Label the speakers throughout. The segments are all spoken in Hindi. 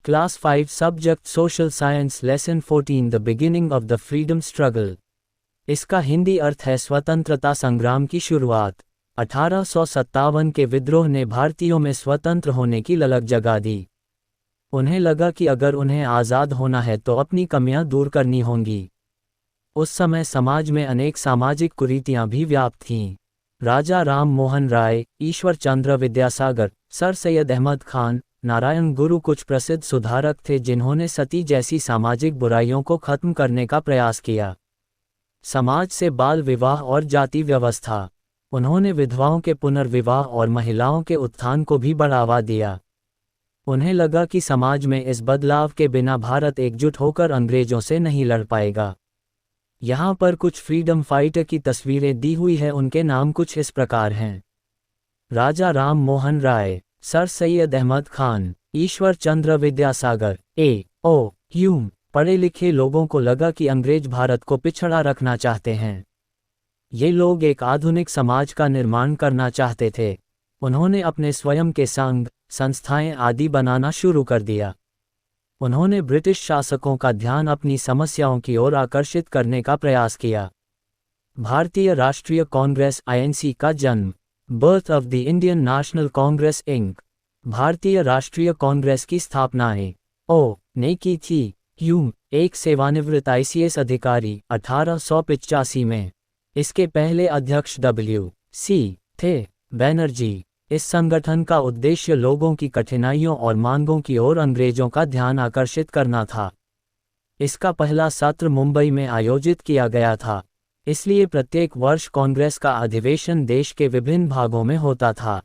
Speaker 1: Class 5 Subject Social Science Lesson 14 The Beginning of the Freedom Struggle। इसका हिंदी अर्थ है स्वतंत्रता संग्राम की शुरुआत। 1857 के विद्रोह ने भारतीयों में स्वतंत्र होने की ललक जगा दी। उन्हें लगा कि अगर उन्हें आज़ाद होना है तो अपनी कमियां दूर करनी होंगी। उस समय समाज में अनेक सामाजिक कुरीतियां भी व्याप्त थीं। राजा राम मोहन राय, ईश्वर चंद्र विद्यासागर, सर सैयद अहमद खान, नारायण गुरु कुछ प्रसिद्ध सुधारक थे जिन्होंने सती जैसी सामाजिक बुराइयों को खत्म करने का प्रयास किया। समाज से बाल विवाह और जाति व्यवस्था। उन्होंने विधवाओं के पुनर्विवाह और महिलाओं के उत्थान को भी बढ़ावा दिया। उन्हें लगा कि समाज में इस बदलाव के बिना भारत एकजुट होकर अंग्रेजों से नहीं लड़ पाएगा। यहाँ पर कुछ फ्रीडम फाइटर की तस्वीरें दी हुई है, उनके नाम कुछ इस प्रकार हैं। राजा राम मोहन राय, सर सैयद अहमद खान, ईश्वर चंद्र विद्यासागर। ह्यूम। पढ़े लिखे लोगों को लगा कि अंग्रेज भारत को पिछड़ा रखना चाहते हैं। ये लोग एक आधुनिक समाज का निर्माण करना चाहते थे। उन्होंने अपने स्वयं के संघ, संस्थाएं आदि बनाना शुरू कर दिया। उन्होंने ब्रिटिश शासकों का ध्यान अपनी समस्याओं की ओर आकर्षित करने का प्रयास किया। भारतीय राष्ट्रीय कांग्रेस (INC) का जन्म। Birth of the Indian National Congress INC. भारतीय राष्ट्रीय कांग्रेस की स्थापना ने की थी। ह्यूम, एक सेवानिवृत्त ICS अधिकारी, 1885 में। इसके पहले अध्यक्ष WC थे। बैनर्जी। इस संगठन का उद्देश्य लोगों की कठिनाइयों और मांगों की ओर अंग्रेजों का ध्यान आकर्षित करना था। इसका पहला सत्र मुंबई में आयोजित किया गया था, इसलिए प्रत्येक वर्ष कांग्रेस का अधिवेशन देश के विभिन्न भागों में होता था।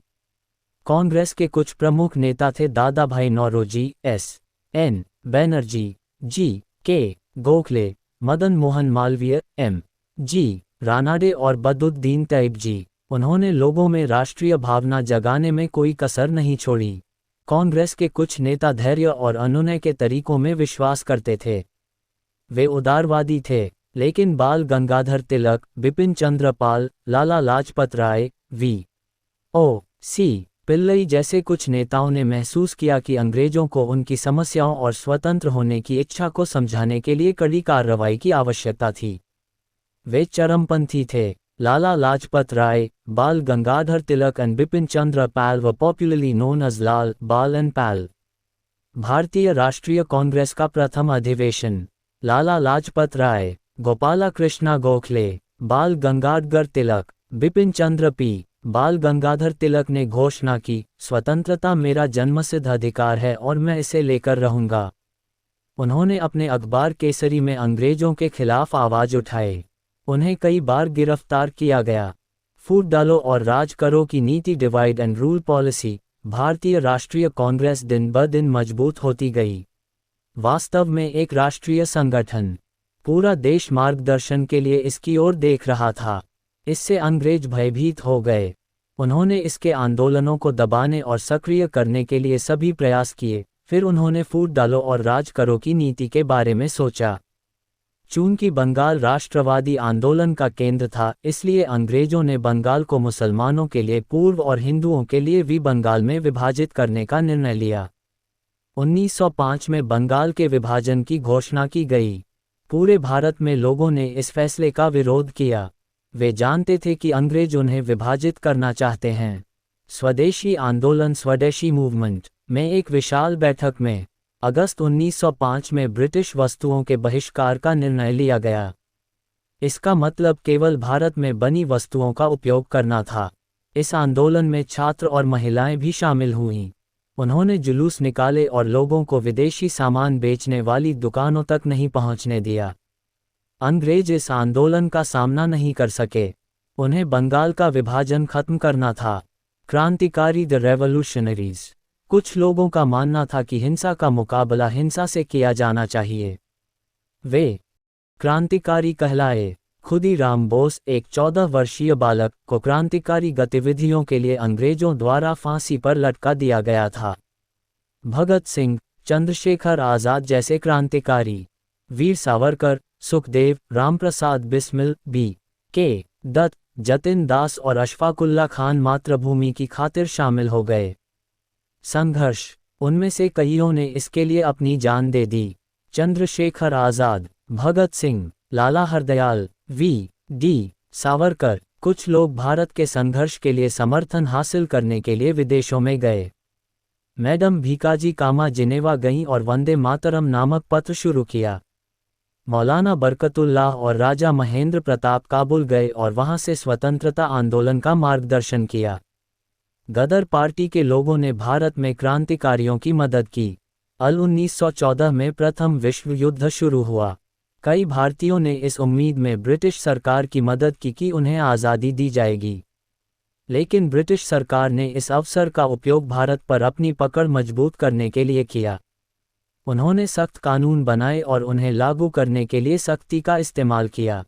Speaker 1: कांग्रेस के कुछ प्रमुख नेता थे दादा भाई Naoroji, S.N. Banerjee, G.K. Gokhale, Madan Mohan Malviya, M.G. Ranade और बदुद्दीन तैयब जी। उन्होंने लोगों में राष्ट्रीय भावना जगाने में कोई कसर नहीं छोड़ी। कांग्रेस के कुछ नेता धैर्य और अनुनय के तरीकों में विश्वास करते थे। वे उदारवादी थे, लेकिन बाल गंगाधर तिलक, बिपिन चंद्र पाल, लाला लाजपत राय, V.O.C. पिल्लई जैसे कुछ नेताओं ने महसूस किया कि अंग्रेजों को उनकी समस्याओं और स्वतंत्र होने की इच्छा को समझाने के लिए कड़ी कार्रवाई की आवश्यकता थी। वे चरमपंथी थे। लाला लाजपत राय, बाल Gangadhar Tilak and Bipin Chandra Pal were popularly known as लाल, बाल and पाल। भारतीय राष्ट्रीय कांग्रेस का प्रथम अधिवेशन। लाला लाजपत राय, गोपाला कृष्णा गोखले, बाल गंगाधर तिलक, बिपिन चंद्र पी। बाल गंगाधर तिलक ने घोषणा की, स्वतंत्रता मेरा जन्मसिद्ध अधिकार है और मैं इसे लेकर रहूंगा। उन्होंने अपने अखबार केसरी में अंग्रेजों के खिलाफ आवाज उठाए। उन्हें कई बार गिरफ्तार किया गया। फूट डालो और राज करो की नीति, डिवाइड एंड रूल पॉलिसी। भारतीय राष्ट्रीय कांग्रेस दिन ब दिन मजबूत होती गई। वास्तव में एक राष्ट्रीय संगठन। पूरा देश मार्गदर्शन के लिए इसकी ओर देख रहा था। इससे अंग्रेज भयभीत हो गए। उन्होंने इसके आंदोलनों को दबाने और सक्रिय करने के लिए सभी प्रयास किए। फिर उन्होंने फूट डालो और राज करो की नीति के बारे में सोचा। चूंकि बंगाल राष्ट्रवादी आंदोलन का केंद्र था, इसलिए अंग्रेजों ने बंगाल को मुसलमानों के लिए पूर्व और हिंदुओं के लिए भी बंगाल में विभाजित करने का निर्णय लिया। 1905 में बंगाल के विभाजन की घोषणा की गई। पूरे भारत में लोगों ने इस फैसले का विरोध किया। वे जानते थे कि अंग्रेज उन्हें विभाजित करना चाहते हैं। स्वदेशी आंदोलन स्वदेशी मूवमेंट में एक विशाल बैठक में अगस्त 1905 में ब्रिटिश वस्तुओं के बहिष्कार का निर्णय लिया गया। इसका मतलब केवल भारत में बनी वस्तुओं का उपयोग करना था। इस आंदोलन में छात्र और महिलाएं भी शामिल हुईं। उन्होंने जुलूस निकाले और लोगों को विदेशी सामान बेचने वाली दुकानों तक नहीं पहुंचने दिया। अंग्रेज इस आंदोलन का सामना नहीं कर सके। उन्हें बंगाल का विभाजन खत्म करना था। क्रांतिकारी द रेवोल्यूशनरीज। कुछ लोगों का मानना था कि हिंसा का मुकाबला हिंसा से किया जाना चाहिए। वे क्रांतिकारी कहलाए। खुदीराम बोस, एक 14 वर्षीय बालक, को क्रांतिकारी गतिविधियों के लिए अंग्रेजों द्वारा फांसी पर लटका दिया गया था। भगत सिंह, चंद्रशेखर आजाद जैसे क्रांतिकारी, वीर सावरकर, सुखदेव, रामप्रसाद बिस्मिल, B.K. दत्त, जतिन दास और अशफाकुल्ला खान मातृभूमि की खातिर शामिल हो गए। संघर्ष। उनमें से कईयों ने इसके लिए अपनी जान दे दी। चंद्रशेखर आज़ाद, भगत सिंह, लाला हरदयाल, वी.डी. सावरकर, कुछ लोग भारत के संघर्ष के लिए समर्थन हासिल करने के लिए विदेशों में गए। मैडम भीकाजी कामा जिनेवा गईं और वंदे मातरम नामक पत्र शुरू किया। मौलाना बरकतुल्लाह और राजा महेंद्र प्रताप काबुल गए और वहां से स्वतंत्रता आंदोलन का मार्गदर्शन किया। गदर पार्टी के लोगों ने भारत में क्रांतिकारियों की मदद की। 1914 में प्रथम विश्व युद्ध शुरू हुआ। कई भारतीयों ने इस उम्मीद में ब्रिटिश सरकार की मदद की कि उन्हें आज़ादी दी जाएगी। लेकिन ब्रिटिश सरकार ने इस अवसर का उपयोग भारत पर अपनी पकड़ मजबूत करने के लिए किया। उन्होंने सख्त कानून बनाए और उन्हें लागू करने के लिए सख्ती का इस्तेमाल किया।